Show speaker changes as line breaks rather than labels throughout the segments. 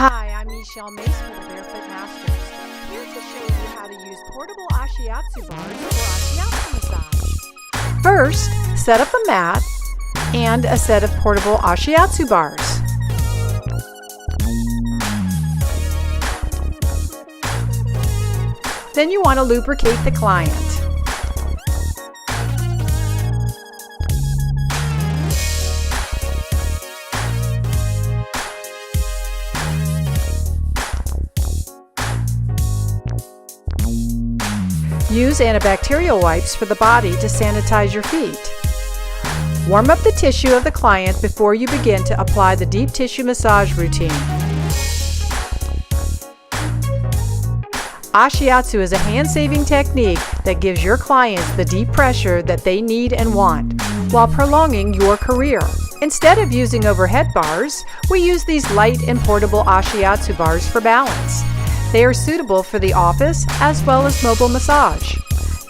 Hi, I'm Michelle Mace for the Barefoot Masters, here to show you how to use portable Ashiatsu bars for Ashiatsu Massage. First, set up a mat and a set of portable Ashiatsu bars. Then you want to lubricate the client. Use antibacterial wipes for the body to sanitize your feet. Warm up the tissue of the client before you begin to apply the deep tissue massage routine. Ashiatsu is a hand-saving technique that gives your clients the deep pressure that they need and want, while prolonging your career. Instead of using overhead bars, we use these light and portable Ashiatsu bars for balance. They are suitable for the office as well as mobile massage.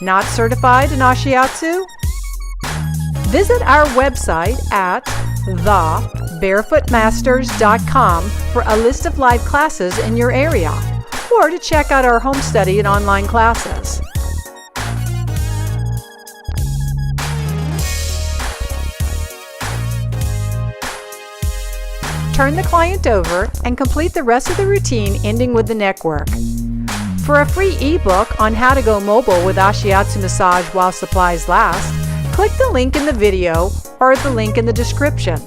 Not certified in Ashiatsu? Visit our website at thebarefootmasters.com for a list of live classes in your area, or to check out our home study and online classes. Turn the client over and complete the rest of the routine, ending with the neck work. For a free ebook on how to go mobile with Ashiatsu Massage while supplies last, click the link in the video or the link in the description.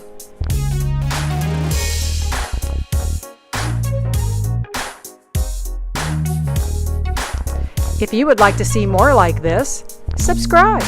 If you would like to see more like this, subscribe.